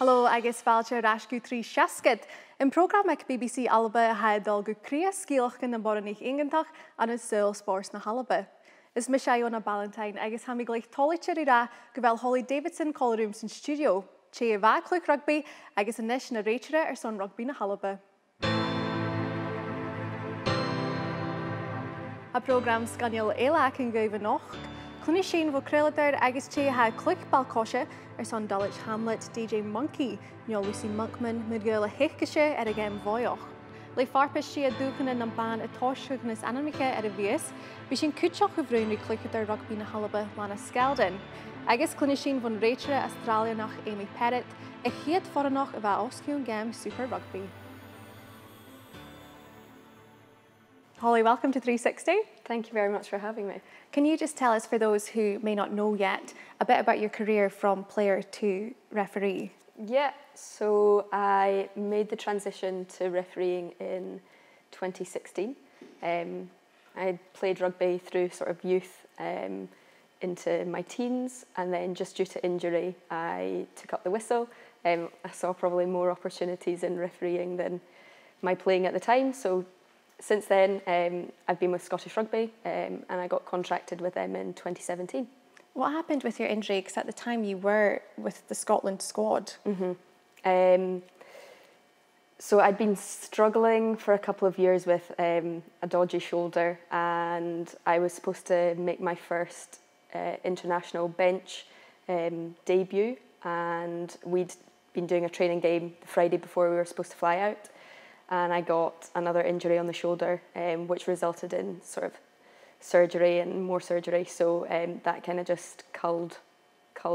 Hallo, agus fáilte rascú trí seascad. In programmach BBC ALBA ha dul go cria scíalchan na boranich ingantach an is sul spórs na ALBA. Is me Iona Ballantyne agus ha mi gleich tòiseachadh ra go bhfuil Hollie Davidson callrooms in studio. Sé a bha Cluich Rugby agus inis na rèitire son rugby na ALBA. A program scanneal éile an gheibh nocht. Cluinnidh sin bh creaadair agus té ha Cluich balcóise son Dulwich Hamlet, DJ Monki, Lucy Monkman, mhìos heichise a gheibh mhìos. Le Farpais Sia Dùthchannan an Bann a tòiseachadh aonaichte a-rithist, bhí sin cúteach go bhrún cluicheadair rugby na ALBA Lana Skeldon. Agus Cluinnidh sin von rèitire Australianach Amy Perrett a chiad foranach a bheith osciún game Super Rugby. Hollie, welcome to 360. Thank you very much for having me. Can you just tell us, for those who may not know yet, a bit about your career from player to referee? Yeah, so I made the transition to refereeing in 2016. I played rugby through sort of youth into my teens, and then just due to injury, I took up the whistle. I saw probably more opportunities in refereeing than my playing at the time. So since then, I've been with Scottish Rugby, and I got contracted with them in 2017. What happened with your injury? Because at the time you were with the Scotland squad. So I'd been struggling for a couple of years with a dodgy shoulder, and I was supposed to make my first international bench debut, and we'd been doing a training game the Friday before we were supposed to fly out. And I got another injury on the shoulder, which resulted in sort of surgery and more surgery. So that kind of just culled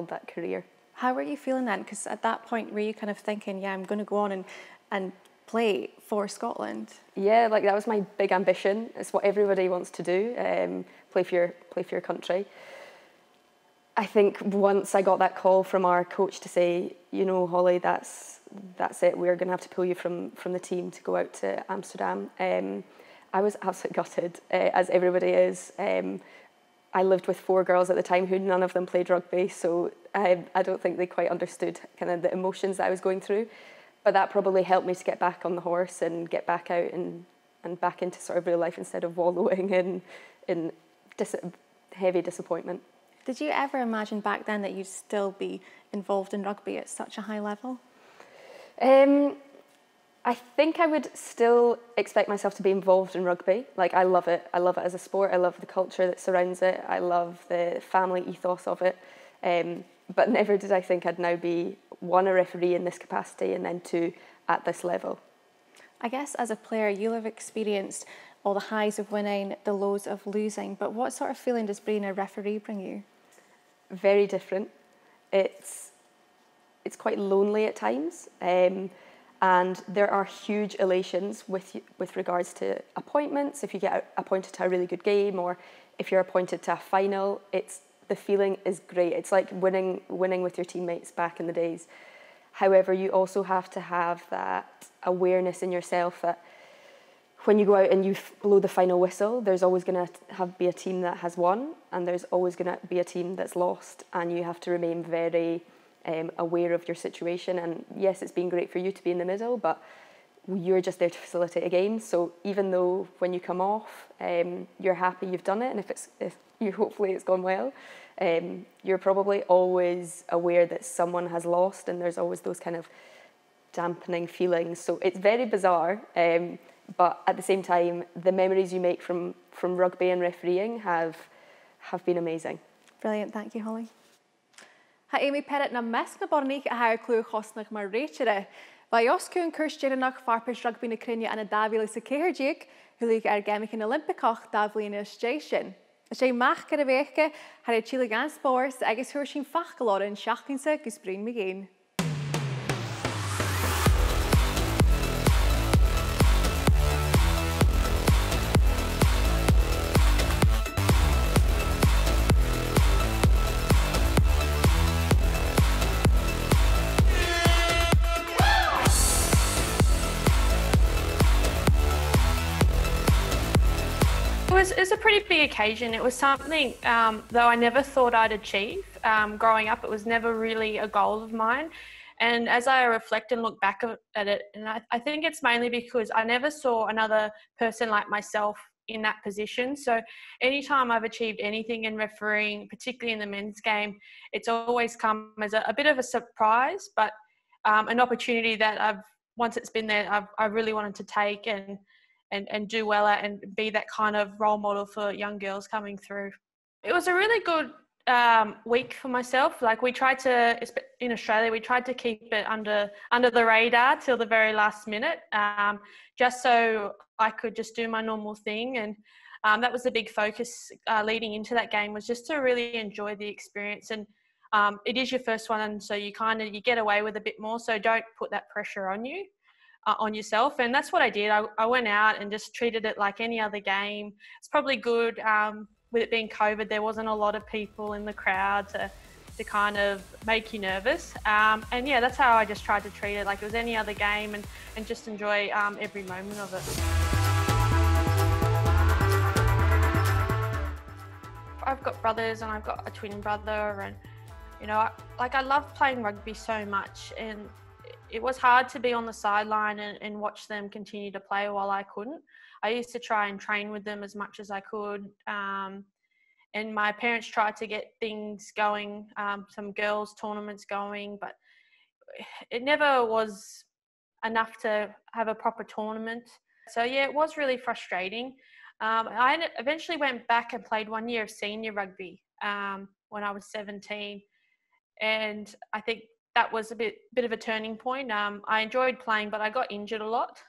that career. How were you feeling then? Because at that point, were you kind of thinking, yeah, I'm going to go on and play for Scotland? Yeah, like that was my big ambition. It's what everybody wants to do, play for your country. I think once I got that call from our coach to say, you know, Hollie, that's it. We're going to have to pull you from the team to go out to Amsterdam. I was absolutely gutted, as everybody is. I lived with 4 girls at the time who none of them played rugby, so I don't think they quite understood kind of the emotions that I was going through. But that probably helped me to get back on the horse and get back out and back into sort of real life instead of wallowing in heavy disappointment. Did you ever imagine back then that you'd still be involved in rugby at such a high level? I think I would still expect myself to be involved in rugby. Like, I love it. I love it as a sport. I love the culture that surrounds it. I love the family ethos of it. But never did I think I'd now be, 1, a referee in this capacity, and then 2, at this level. I guess as a player, you'll have experienced all the highs of winning, the lows of losing. But what sort of feeling does being a referee bring you? Very different. It's quite lonely at times, and there are huge elations with regards to appointments. If you get appointed to a really good game, or if you're appointed to a final, the feeling is great. It's like winning with your teammates back in the days. However, you also have to have that awareness in yourself that when you go out and you blow the final whistle, there's always going to be a team that has won, and there's always going to be a team that's lost, and you have to remain very aware of your situation. And yes, it's been great for you to be in the middle, but you're just there to facilitate a game. So even though when you come off, you're happy you've done it, and hopefully it's gone well, you're probably always aware that someone has lost, and there's always those kind of dampening feelings. So it's very bizarre. But at the same time, the memories you make from rugby and refereeing have been amazing. Brilliant, thank you, Hollie. Ha Amy Perrett na mes na boranich a hair cluicheadair mar rèitire. Bhí osciún cúrsteanach Farpais rugby na Cluinnidh ana dábhíle sa caitear, thuúlaigh gheimich in Olympicach dábhlíonna station. Sé meach go a bhéice har tíle gan spórs agus thuair sin fachgalóir in seachcinsa gus brín me géin. It was a pretty big occasion. It was something, though I never thought I'd achieve. Growing up, it was never really a goal of mine. And as I reflect and look back at it, and I think it's mainly because I never saw another person like myself in that position. So anytime I've achieved anything in refereeing, particularly in the men's game, it's always come as a bit of a surprise, but an opportunity that once it's been there, I really wanted to take and do well at, and be that kind of role model for young girls coming through. It was a really good week for myself. Like, we tried to, in Australia, we tried to keep it under the radar till the very last minute, just so I could just do my normal thing. And that was the big focus leading into that game, was just to really enjoy the experience. And it is your first one, and so you get away with a bit more. So don't put that pressure on you, on yourself. And that's what I did. I went out and just treated it like any other game. It's probably good. With it being COVID, there wasn't a lot of people in the crowd to kind of make you nervous. And yeah, that's how I just tried to treat it like it was any other game, and just enjoy every moment of it. I've got brothers, and I've got a twin brother, and you know, I love playing rugby so much, and it was hard to be on the sideline and watch them continue to play while I couldn't. I used to try and train with them as much as I could. And my parents tried to get things going, some girls' tournaments going, but it never was enough to have a proper tournament. So yeah, it was really frustrating. I eventually went back and played 1 year of senior rugby when I was 17. And I think that was a bit of a turning point. I enjoyed playing, but I got injured a lot.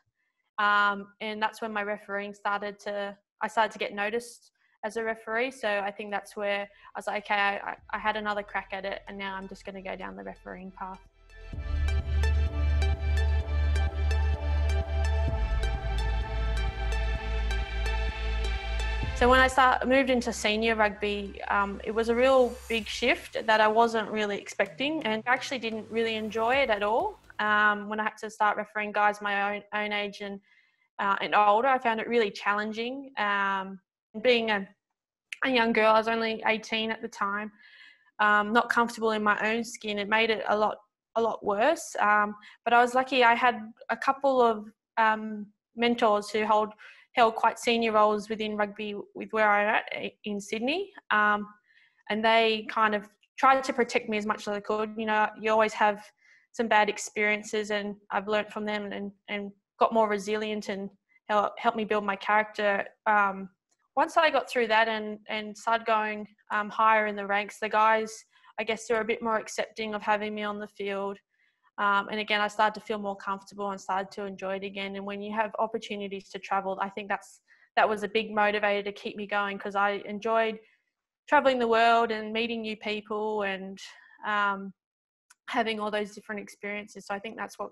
And that's when my refereeing I started to get noticed as a referee. So I think that's where I was like, okay, I had another crack at it, and now I'm just going to go down the refereeing path. So when I moved into senior rugby, it was a real big shift that I wasn't really expecting, and I actually didn't really enjoy it at all. When I had to start refereeing guys my own age and older, I found it really challenging. Being a young girl, I was only 18 at the time, not comfortable in my own skin, it made it a lot worse. But I was lucky. I had a couple of mentors who held quite senior roles within rugby with where I'm at in Sydney, and they kind of tried to protect me as much as I could. You know, you always have some bad experiences, and I've learnt from them and got more resilient and helped me build my character. Once I got through that and started going higher in the ranks, the guys, I guess, they're a bit more accepting of having me on the field. And again, I started to feel more comfortable and started to enjoy it again. And when you have opportunities to travel, I think that was a big motivator to keep me going, because I enjoyed traveling the world and meeting new people and having all those different experiences. So I think that's what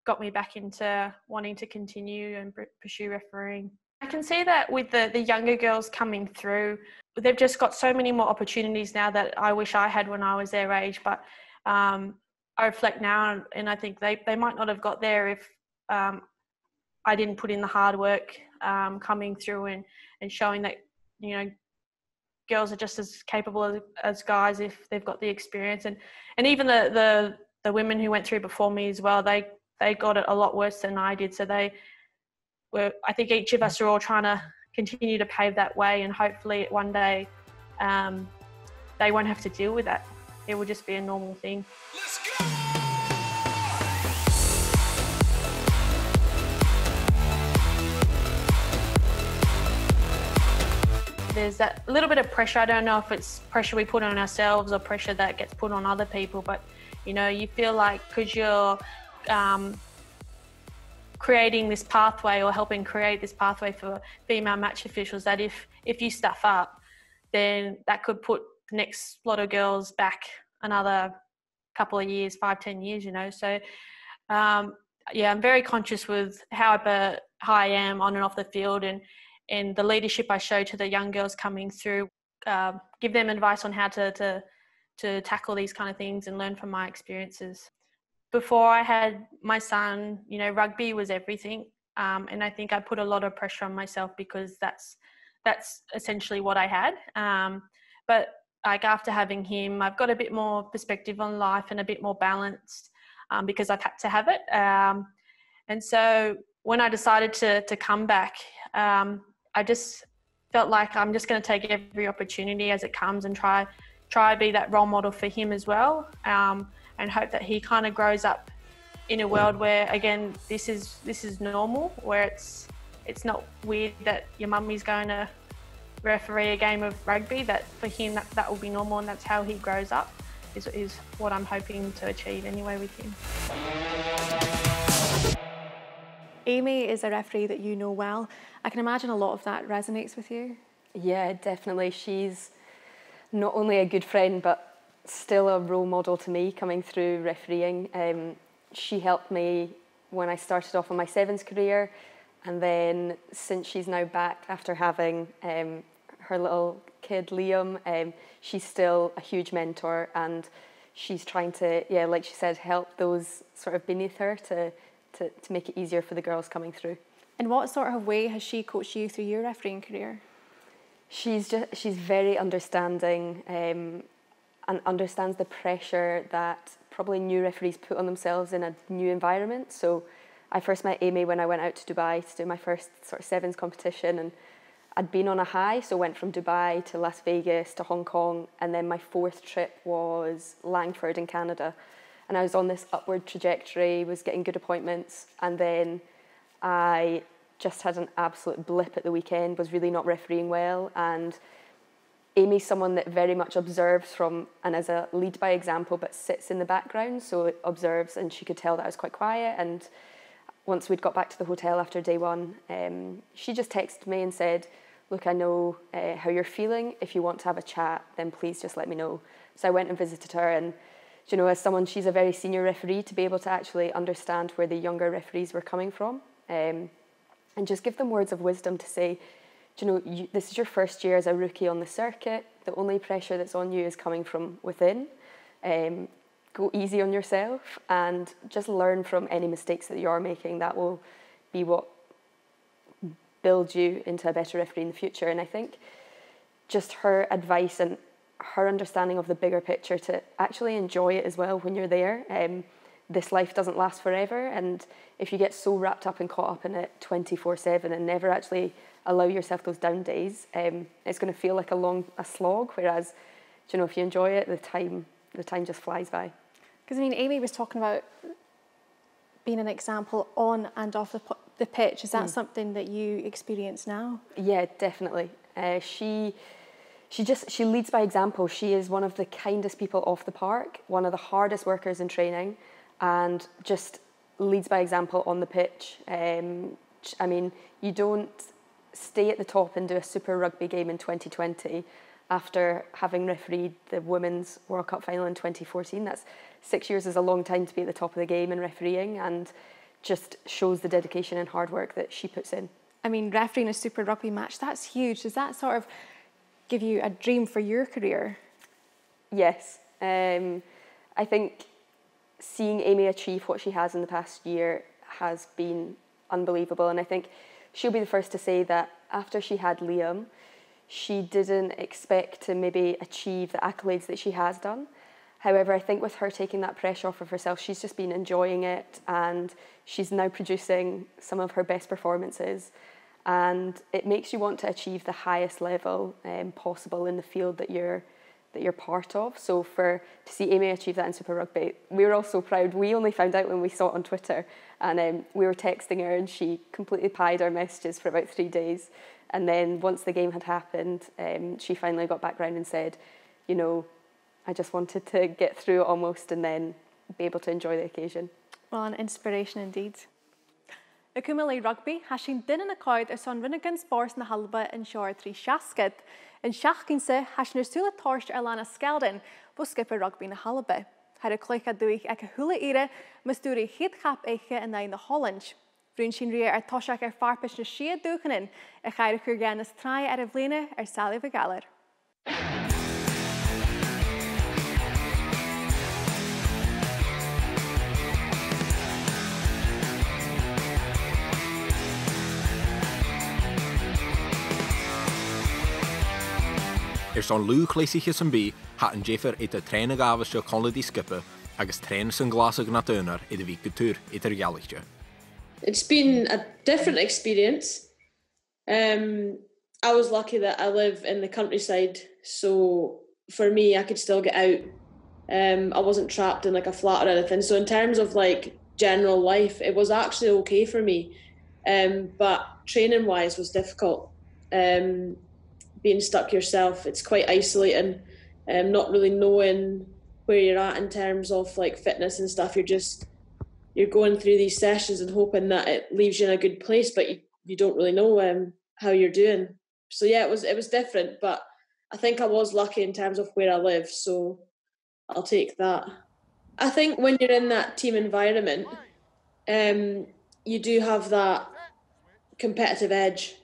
got me back into wanting to continue and pursue refereeing. I can see that with the younger girls coming through, they've just got so many more opportunities now that I wish I had when I was their age. But I reflect now, and I think they might not have got there if I didn't put in the hard work coming through and showing that, you know, girls are just as capable as guys if they've got the experience. And even the women who went through before me as well, they got it a lot worse than I did. So I think each of us are all trying to continue to pave that way, and hopefully one day they won't have to deal with that. It will just be a normal thing. Let's go! There's that little bit of pressure. I don't know if it's pressure we put on ourselves or pressure that gets put on other people, but you know, you feel like because you're creating this pathway or helping create this pathway for female match officials, that if you stuff up, then that could put the next lot of girls back another couple of years, 5-10 years, you know. So yeah, I'm very conscious with how I am on and off the field, and the leadership I show to the young girls coming through, give them advice on how to tackle these kind of things and learn from my experiences. Before I had my son, you know, rugby was everything. And I think I put a lot of pressure on myself because that's essentially what I had. But like after having him, I've got a bit more perspective on life and a bit more balanced. because I've had to have it. And so when I decided to come back, I just felt like I'm just going to take every opportunity as it comes and try be that role model for him as well, and hope that he kind of grows up in a world where, again, this is normal, where it's not weird that your mummy's going to referee a game of rugby. That for him that will be normal, and that's how he grows up, is what I'm hoping to achieve anyway with him. Amy is a referee that you know well. I can imagine a lot of that resonates with you. Yeah, definitely. She's not only a good friend, but still a role model to me coming through refereeing. She helped me when I started off on my sevens career, and then since she's now back after having her little kid Liam, she's still a huge mentor, and she's trying to, yeah, like she said, help those sort of beneath her to make it easier for the girls coming through. In what sort of way has she coached you through your refereeing career? She's very understanding, and understands the pressure that probably new referees put on themselves in a new environment. So I first met Amy when I went out to Dubai to do my first sort of sevens competition, and I'd been on a high, so went from Dubai to Las Vegas to Hong Kong, and then my fourth trip was Langford in Canada. And I was on this upward trajectory, was getting good appointments, and then I just had an absolute blip at the weekend, was really not refereeing well. And Amy's someone that very much observes from, and as a lead by example, but sits in the background, so it observes, and she could tell that I was quite quiet. And once we'd got back to the hotel after day one, she just texted me and said, look, I know how you're feeling. If you want to have a chat, then please just let me know. So I went and visited her, and you know, as someone, she's a very senior referee, to be able to actually understand where the younger referees were coming from, and just give them words of wisdom to say, you know, this is your first year as a rookie on the circuit. The only pressure that's on you is coming from within. Go easy on yourself and just learn from any mistakes that you are making. That will be what builds you into a better referee in the future. And I think just her advice and her understanding of the bigger picture, to actually enjoy it as well when you're there. This life doesn't last forever, and if you get so wrapped up and caught up in it 24/7 and never actually allow yourself those down days, it's going to feel like a slog. Whereas, you know, if you enjoy it, the time just flies by. Because I mean, Amy was talking about being an example on and off the pitch. Is that something that you experience now? Yeah, definitely. She leads by example. She is one of the kindest people off the park, one of the hardest workers in training, and just leads by example on the pitch. I mean, you don't stay at the top and do a Super Rugby game in 2020 after having refereed the Women's World Cup final in 2014. That's 6 years is a long time to be at the top of the game in refereeing, and just shows the dedication and hard work that she puts in. I mean, refereeing a Super Rugby match, that's huge. Does that sort of give you a dream for your career? Yes. I think seeing Amy achieve what she has in the past year has been unbelievable, and I think she'll be the first to say that after she had Liam, she didn't expect to maybe achieve the accolades that she has done. However, I think with her taking that pressure off of herself, she's just been enjoying it, and she's now producing some of her best performances, and it makes you want to achieve the highest level possible in the field that you're part of. So to see Amy achieve that in Super Rugby, we were all so proud. We only found out when we saw it on Twitter, and we were texting her, and she completely pied our messages for about 3 days. And then once the game had happened, she finally got back round and said, you know, I just wanted to get through it almost and then be able to enjoy the occasion. Well, an inspiration indeed. Y cúmlaí rugby, has sin duine na cáid ar son rinnegan spórs na ALBA in seoir trí seascad. In seachcinsa, has sin arsúla tóirst ar Lana Skeldon, bu skipper rugby na ALBA. Har a cluicheadair ag a thula mas dúirí chéadchap éige in na Holland. Brún sin ria ar tòiseachadh ar Farpais na Sia Dùthchannan, a chair chuir gan trai ar a bhléine ar Sally Vagaler. Son lú chléisichas an bí hat an jéfar ita tréna gavas seo Cluinnidh skipper agus tréin san glasach na dúnar I bhí caitear I deireadh. It's been a different experience. I was lucky that I live in the countryside, so for me I could still get out. I wasn't trapped in like a flat or anything. So in terms of like general life, it was actually okay for me. But training wise was difficult. Being stuck yourself, it's quite isolating. Not really knowing where you're at in terms of like fitness and stuff. You're going through these sessions and hoping that it leaves you in a good place, but you don't really know how you're doing. So yeah, it was different, but I think I was lucky in terms of where I live, so I'll take that. I think when you're in that team environment, you do have that competitive edge,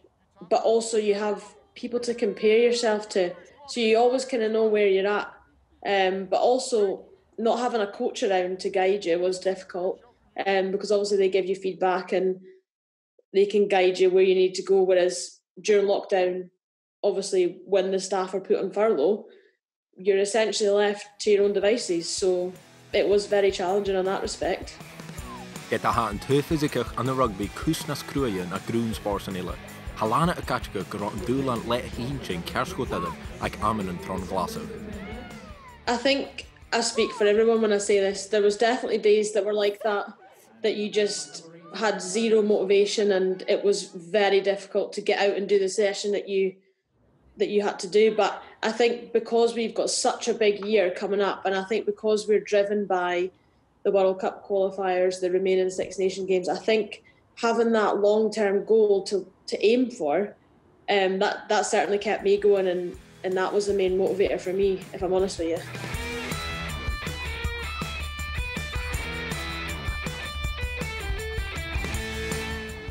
but also you have people to compare yourself to, so you always kind of know where you're at. But also not having a coach around to guide you was difficult, because obviously they give you feedback and they can guide you where you need to go, whereas during lockdown, obviously when the staff are put on furlough, you're essentially left to your own devices, so it was very challenging in that respect. It ha an tòiseachadh an rugby cúsnas cruaie na grúnspór san ile. Halana a caitear go an dúlan le hín cearscotadan ag aman an tron glasach. I think I speak for everyone when I say this. There was definitely days that were like that you just had zero motivation and it was very difficult to get out and do the session that you had to do. But I think because we've got such a big year coming up, and I think because we're driven by the World Cup qualifiers, the remaining Six Nation games, I think having that long-term goal to aim for, that certainly kept me going, and that was the main motivator for me, if I'm honest with you.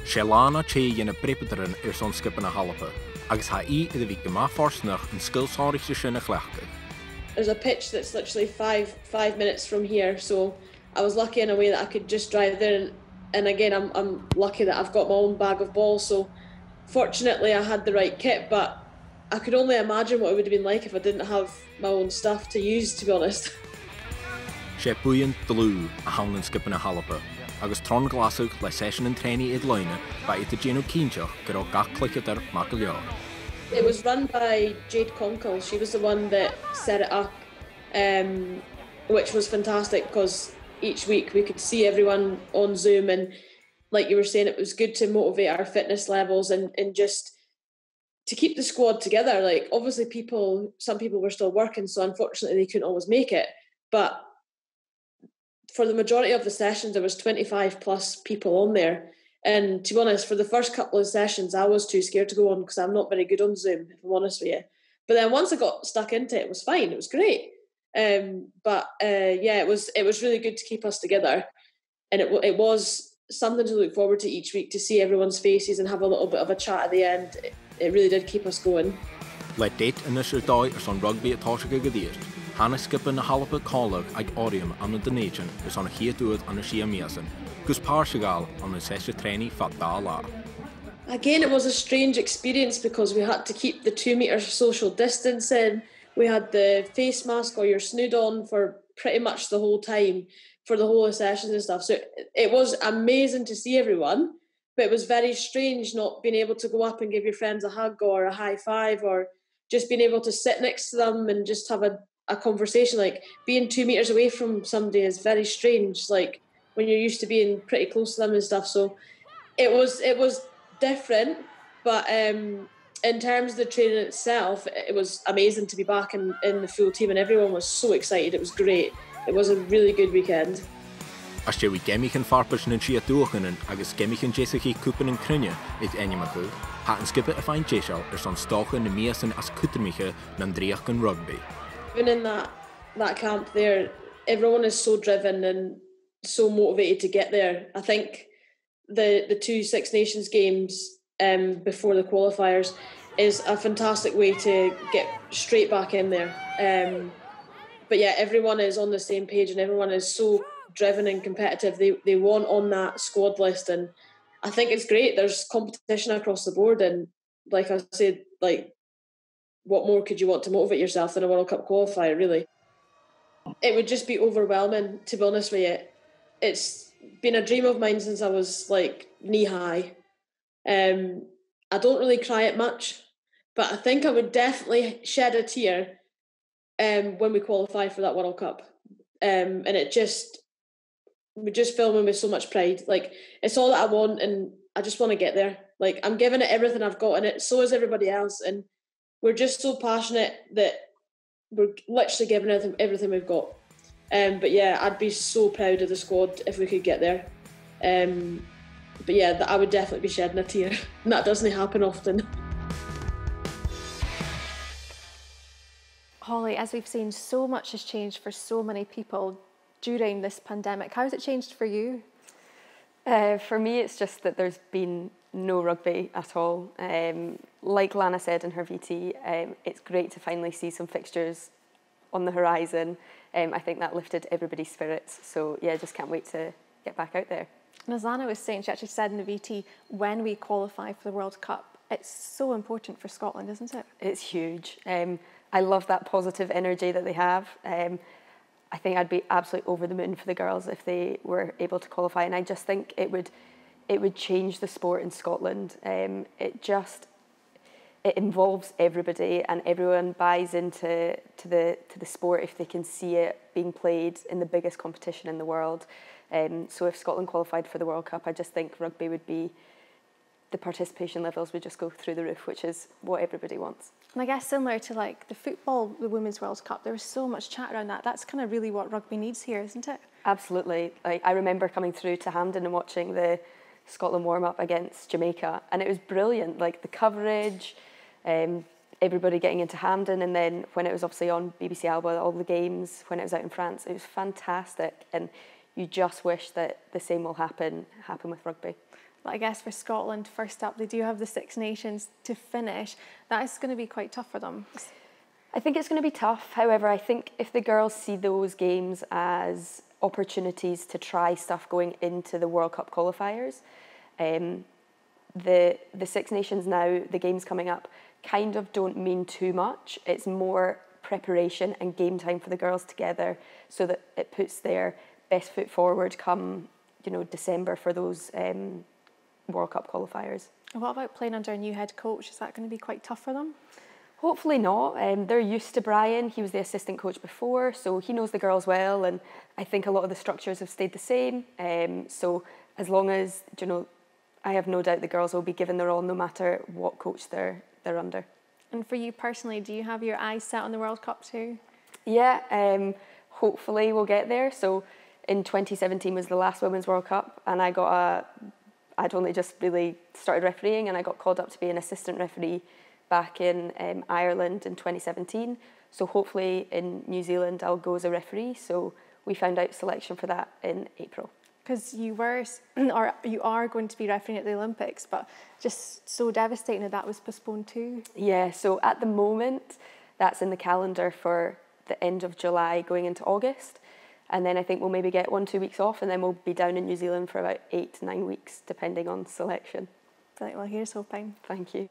Sé Lana dhéana brepadaran son skipan a ALBA, agus ha I the bhí go maith fórsnach an skillsáireachta sin a chleachcha. There's a pitch that's literally five minutes from here, so I was lucky in a way that I could just drive there, and again I'm lucky that I've got my own bag of balls, so fortunately I had the right kit, but I could only imagine what it would have been like if I didn't have my own stuff to use, to be honest. Sé buan dlú a hamlan skipan a ALBA, agus tron glasach le session and training Ed Loine by it Geno Keenchach go gach cluicheadair mac leor. It was run by Jade Conkle. She was the one that set it up, which was fantastic because each week we could see everyone on Zoom, and like you were saying, it was good to motivate our fitness levels and just to keep the squad together. Like obviously some people were still working, so unfortunately they couldn't always make it, but for the majority of the sessions, there was 25 plus people on there. And to be honest, for the first couple of sessions, I was too scared to go on because I'm not very good on Zoom, if I'm honest with you. But then once I got stuck into it, it was fine. It was great. But it was really good to keep us together. And it was something to look forward to each week, to see everyone's faces and have a little bit of a chat at the end. It really did keep us going. Le date in Sir Dói son rugby at tòiseachadh gheibh. Hanna skipan na ALBA còmhradh ag a-riamh an the nation on a chéadúad an Sia Dùthchannan, gus Páirseáil an a session training fat dá. Again, it was a strange experience because we had to keep the 2 metre social distancing. We had the face mask or your snood on for pretty much the whole time, for the whole of sessions and stuff. So it was amazing to see everyone, but it was very strange not being able to go up and give your friends a hug or a high five, or just being able to sit next to them and just have a conversation. Like being 2 metres away from somebody is very strange, like when you're used to being pretty close to them and stuff. So it was different, but in terms of the training itself, it was amazing to be back in the full team, and everyone was so excited. It was great. It was a really good weekend. As sé bhí gemichan Farpais na Sia Dùthchannan agus gemichan Jessica cúpan an Cluinnidh is aonaichte, ha an skipa a fáin téisiil son stocha na mhìos as cutarmiche na deireadh rugby. Even in that camp there, everyone is so driven and so motivated to get there. I think the 2 Six Nations games before the qualifiers is a fantastic way to get straight back in there. But yeah, everyone is on the same page and everyone is so driven and competitive. They want on that squad list, and I think it's great. There's competition across the board, and like I said, like what more could you want to motivate yourself than a World Cup qualifier, really? it would just be overwhelming, to be honest with you. It's been a dream of mine since I was like knee high. I don't really cry it much, but I think I would definitely shed a tear when we qualify for that World Cup. And it would just fill me with so much pride. Like, it's all that I want, and I just want to get there. Like, I'm giving it everything I've got in it, so is everybody else, and we're just so passionate that we're literally giving everything we've got. But yeah, I'd be so proud of the squad if we could get there. But yeah, I would definitely be shedding a tear, and that doesn't happen often. Hollie, as we've seen, so much has changed for so many people during this pandemic. How has it changed for you? For me, it's just that there's been no rugby at all. Like Lana said in her VT, it's great to finally see some fixtures on the horizon. I think that lifted everybody's spirits. So yeah, just can't wait to get back out there. And as Lana was saying, she actually said in the VT, when we qualify for the World Cup, it's so important for Scotland, isn't it? It's huge. I love that positive energy that they have. I think I'd be absolutely over the moon for the girls if they were able to qualify, and I just think it would change the sport in Scotland. It involves everybody, and everyone buys into the sport if they can see it being played in the biggest competition in the world. So if Scotland qualified for the World Cup, I just think rugby would be, the participation levels would just go through the roof, which is what everybody wants. And I guess similar to like the football, the Women's World Cup, there was so much chat around that. That's kind of really what rugby needs here, isn't it? Absolutely. I remember coming through to Hampden and watching the Scotland warm-up against Jamaica, and it was brilliant, like the coverage, everybody getting into Hampden, and then when it was obviously on BBC ALBA, all the games, when it was out in France, it was fantastic, and you just wish that the same will happen with rugby. But I guess for Scotland, first up, they do have the Six Nations to finish. That is going to be quite tough for them. I think it's going to be tough. However, I think if the girls see those games as opportunities to try stuff going into the World Cup qualifiers, the Six Nations now, the games coming up, kind of don't mean too much. It's more preparation and game time for the girls together, so that it puts their best foot forward come, December for those World Cup qualifiers. And what about playing under a new head coach? Is that going to be quite tough for them? Hopefully not. They're used to Brian. He was the assistant coach before, so he knows the girls well, and I think a lot of the structures have stayed the same. So as long as, I have no doubt the girls will be given their all no matter what coach they're under. And for you personally, do you have your eyes set on the World Cup too? Yeah, hopefully we'll get there. So in 2017 was the last Women's World Cup, and I'd only just really started refereeing, and I got called up to be an assistant referee back in Ireland in 2017. So hopefully in New Zealand I'll go as a referee. So we found out selection for that in April. Because you are going to be refereeing at the Olympics, but just so devastating that was postponed too. Yeah, so at the moment that's in the calendar for the end of July going into August. And then I think we'll maybe get 1-2 weeks off, and then we'll be down in New Zealand for about 8 to 9 weeks, depending on selection. Well, here's hoping. Thank you.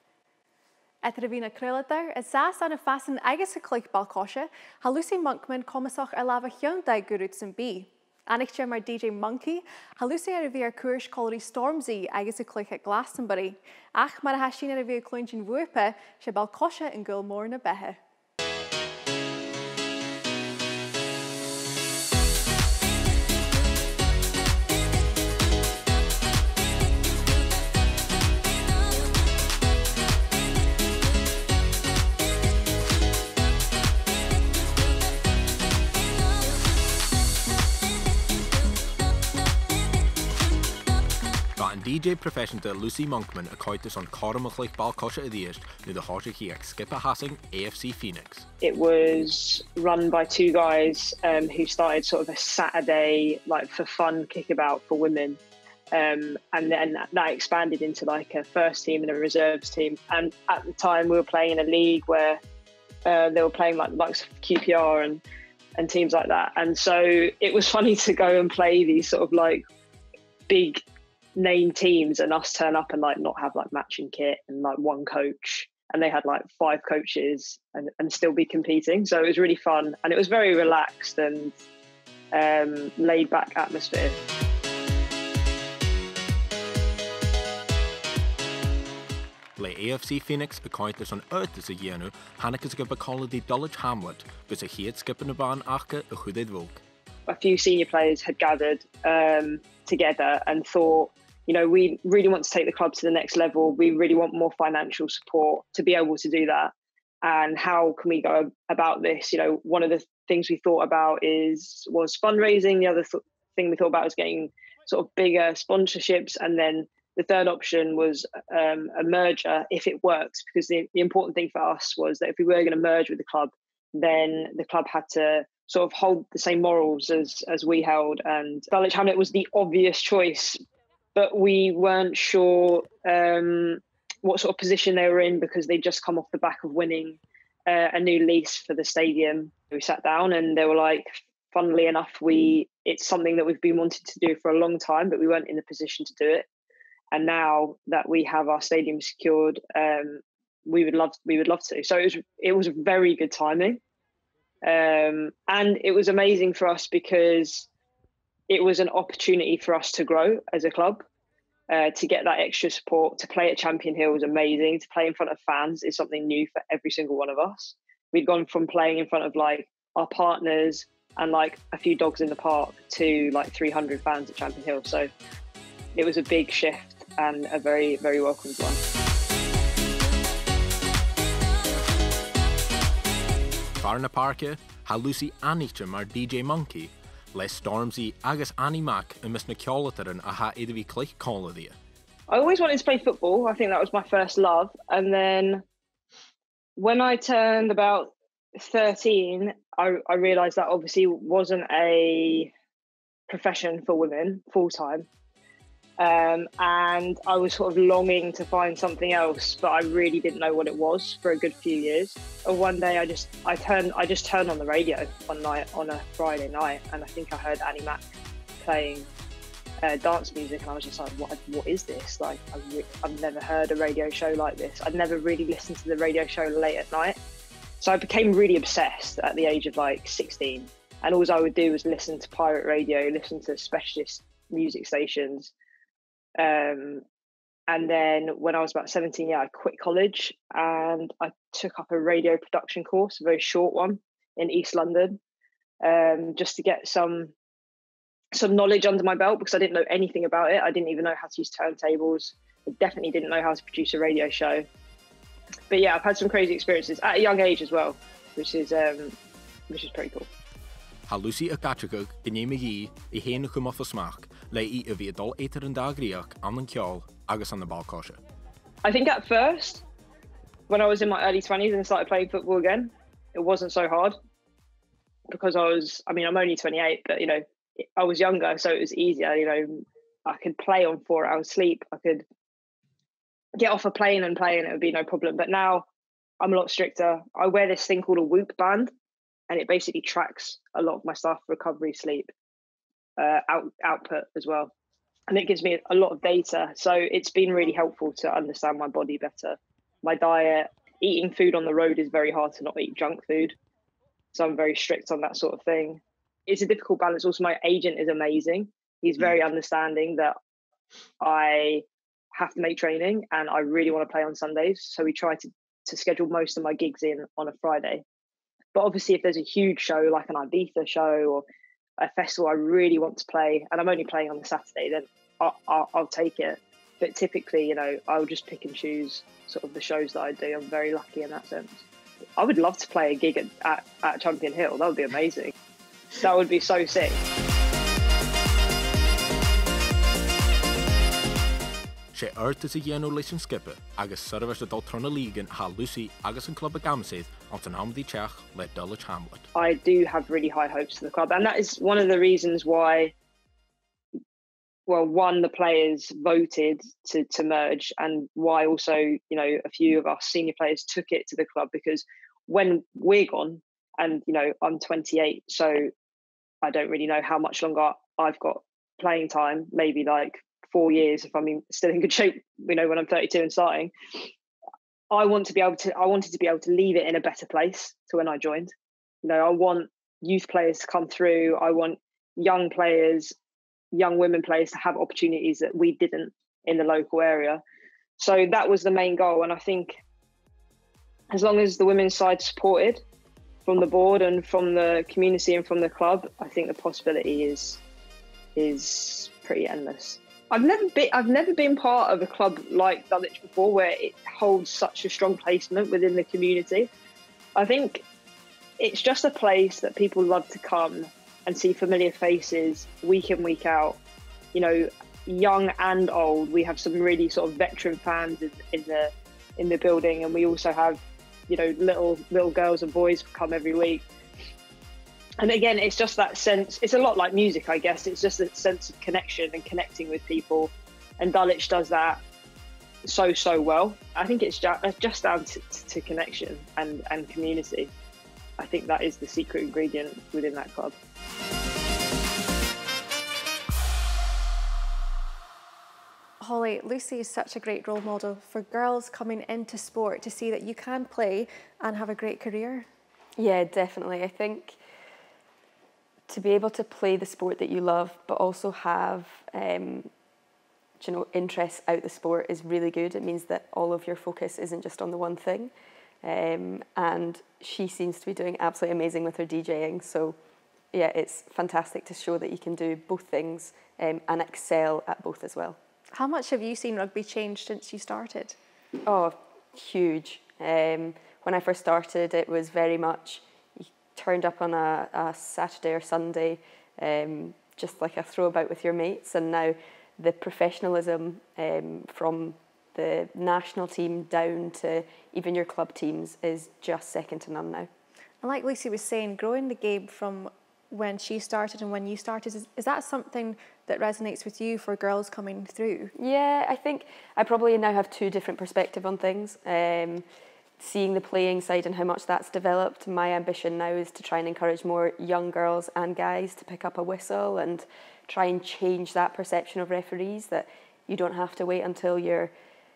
Etrabhína Cluicheadair is sás an a fasan agus a cluicheadair cóise, ha Lucy Monkman comasach lava Hyundai gurúts an bí. Aonaichte mar DJ Monki, ha Lucy a bhí cuairs cóirí Stormzy agus a cluiche Glastonbury. Ach mar a hasín a bhí Cluinnidh Mhuirpe, se bal cóise an gulmór na bethe. DJ professional Lucy Monkman a coitus on còmhradh ball cóise a deireadh nu the háitigh ag skipper hasing AFC Phoenix. It was run by two guys who started sort of a Saturday for fun kickabout for women, and then that expanded into like a first team and a reserves team. And at the time we were playing in a league where they were playing like the likes of QPR and teams like that, and so it was funny to go and play these sort of like big name teams and us turn up and like not have like matching kit and like one coach and they had like 5 coaches and still be competing. So it was really fun, and it was very relaxed and laid back atmosphere. Le AFC Phoenix a caitear san oirtas a dhéanú hanagus go Cluinnidh Dulwich Hamlet gus a chéad skip na Bann acha a chudaid bhóg. A few senior players had gathered together and thought, you know, we really want to take the club to the next level. We really want more financial support to be able to do that. And how can we go about this? You know, one of the things we thought about was fundraising. The other thing we thought about was getting sort of bigger sponsorships. And then the third option was a merger if it works, because the important thing for us was that if we were going to merge with the club, then the club had to sort of hold the same morals as we held. And Dulwich Hamlet was the obvious choice, but we weren't sure what sort of position they were in, because they'd just come off the back of winning a new lease for the stadium. We sat down and they were like, funnily enough, it's something that we've been wanting to do for a long time, but we weren't in the position to do it. And now that we have our stadium secured, we would love to. So it was very good timing. And it was amazing for us because it was an opportunity for us to grow as a club, to get that extra support. To play at Champion Hill was amazing. To play in front of fans is something new for every single one of us. We'd gone from playing in front of like our partners and like a few dogs in the park to like 300 fans at Champion Hill. So it was a big shift and a very, very welcomed one. Far na parke, ha Lucy aonaichte mar DJ Monki, les Stormzy agus Annie Mac in mis na ceolatarin a ha iad bhí còmhradh. I always wanted to play football. I think that was my first love. And then when I turned about 13, I realised that obviously wasn't a profession for women full-time. And I was sort of longing to find something else, but I really didn't know what it was for a good few years. And one day I just turned on the radio one night on a Friday night, and I think I heard Annie Mac playing dance music, and I was just like, what is this? Like, I've never heard a radio show like this. I'd never really listened to the radio show late at night. So I became really obsessed at the age of like 16. And all I would do was listen to pirate radio, listen to specialist music stations. And then when I was about 17, I quit college and I took up a radio production course, a very short one in East London, just to get some knowledge under my belt, because I didn't know anything about it. I didn't even know how to use turntables. I definitely didn't know how to produce a radio show. But yeah, I've had some crazy experiences at a young age as well, which is pretty cool. Ha Lucy a gatchagug gnéimigí I héanú chum off a smach, le I a bhí dul étar an dagriach an ceol agus an na balcóise. I think at first, when I was in my early 20s and started playing football again, it wasn't so hard, because I'm only 28, but you know, I was younger, so it was easier. You know, I could play on 4 hours sleep. I could get off a plane and play, and it would be no problem. But now I'm a lot stricter. I wear this thing called a Whoop band, and it basically tracks a lot of my stuff: recovery, sleep, output as well. And it gives me a lot of data. So it's been really helpful to understand my body better. My diet, eating food on the road is very hard to not eat junk food. So I'm very strict on that sort of thing. It's a difficult balance. Also, my agent is amazing. He's very understanding that I have to make training and I really want to play on Sundays. So we try to schedule most of my gigs in on a Friday. But obviously, if there's a huge show like an Ibiza show or a festival I really want to play, and I'm only playing on the Saturday, then I'll take it. But typically, you know, I'll just pick and choose sort of the shows that I do. I'm very lucky in that sense. I would love to play a gig at Champion Hill. That would be amazing. That would be so sick. Sé oirtas a dhéanú leis an skipe agus suirbhís a dul trona lígan ha Lucy agus an club a gamsaid an an Untitled le Dulwich Hamlet. I do have really high hopes for the club, and that is one of the reasons why, well, one, the players voted to merge, and why also, you know, a few of our senior players took it to the club, because when we're gone, and, you know, I'm 28, so I don't really know how much longer I've got playing time, maybe like 4 years if I'm still in good shape, you know, when I'm 32 and starting. I wanted to be able to leave it in a better place to when I joined. You know, I want youth players to come through. I want young players, young women players to have opportunities that we didn't in the local area. So that was the main goal. And I think as long as the women's side supported from the board and from the community and from the club, I think the possibility is pretty endless. I've never been part of a club like Dulwich before, where it holds such a strong placement within the community. I think it's just a place that people love to come and see familiar faces week in, week out. You know, young and old. We have some really sort of veteran fans in the building, and we also have, you know, little girls and boys come every week. And again, it's just that sense. It's a lot like music, I guess. It's just a sense of connection and connecting with people. And Dulwich does that so well. I think it's just down to connection and community. I think that is the secret ingredient within that club. Hollie, Lucy is such a great role model for girls coming into sport to see that you can play and have a great career. Yeah, definitely. I think to be able to play the sport that you love, but also have interests out the sport is really good. It means that all of your focus isn't just on the one thing. And she seems to be doing absolutely amazing with her DJing. So yeah, it's fantastic to show that you can do both things and excel at both as well. How much have you seen rugby change since you started? Oh, huge. When I first started, it was very much, you turned up on a Saturday or Sunday, just like a throwabout with your mates, and now the professionalism from the national team down to even your club teams is just second to none now. And like Lucy was saying, growing the game from when she started and when you started, is that something that resonates with you for girls coming through? Yeah, I think I probably now have two different perspectives on things. Seeing the playing side and how much that's developed, my ambition now is to try and encourage more young girls and guys to pick up a whistle and try and change that perception of referees, that you don't have to wait until you're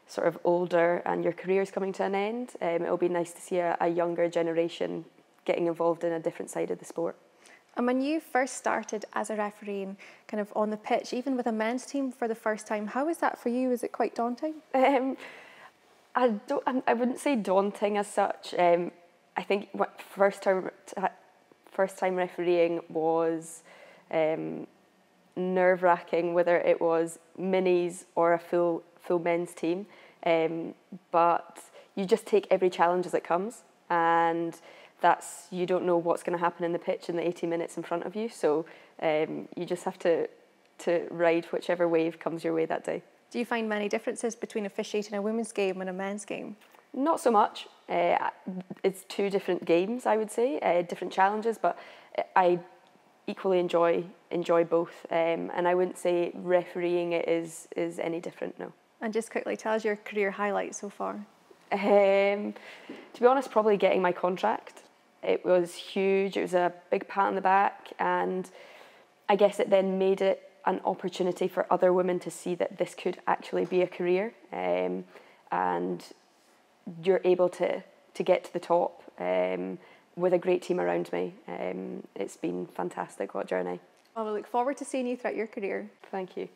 sort of older and your career's coming to an end. It'll be nice to see a younger generation getting involved in a different side of the sport. And when you first started as a referee and kind of on the pitch, even with a men's team for the first time, how was that for you? Was it quite daunting? I wouldn't say daunting as such. I think first time refereeing was nerve-wracking, whether it was minis or a full men's team. But you just take every challenge as it comes, and you don't know what's going to happen in the pitch in the 80 minutes in front of you. So you just have to ride whichever wave comes your way that day. Do you find many differences between officiating a women's game and a men's game? Not so much. It's two different games, I would say, different challenges, but I equally enjoy both. And I wouldn't say refereeing it is any different, no. And just quickly, tell us your career highlight so far. To be honest, probably getting my contract. It was huge. It was a big pat on the back, and I guess it then made it an opportunity for other women to see that this could actually be a career, and you're able to get to the top with a great team around me. It's been fantastic. What a journey. Well, we look forward to seeing you throughout your career. Thank you.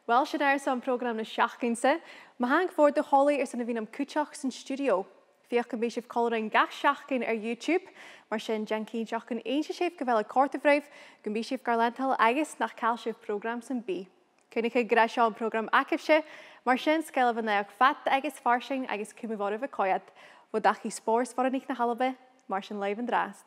Well, sin air an program na seachtainsa, má hang fór de Hollie ar sanna bhín cúteach san studio. Fiach go bhí sibh coloring gas seachtainn ar YouTube, mar sin Jenky Joch an aonse sibh go bhfuil a córtabhreibh, go bhí sibh garlantal agus nach cail sibh program san bí. Cúnig gra seo an program acibse, mar sin scailh an ag fat agus farsing agus cumhmhóribh a coiad, bh dachi spórs for a nich na ALBA, mar sin leibh an drast.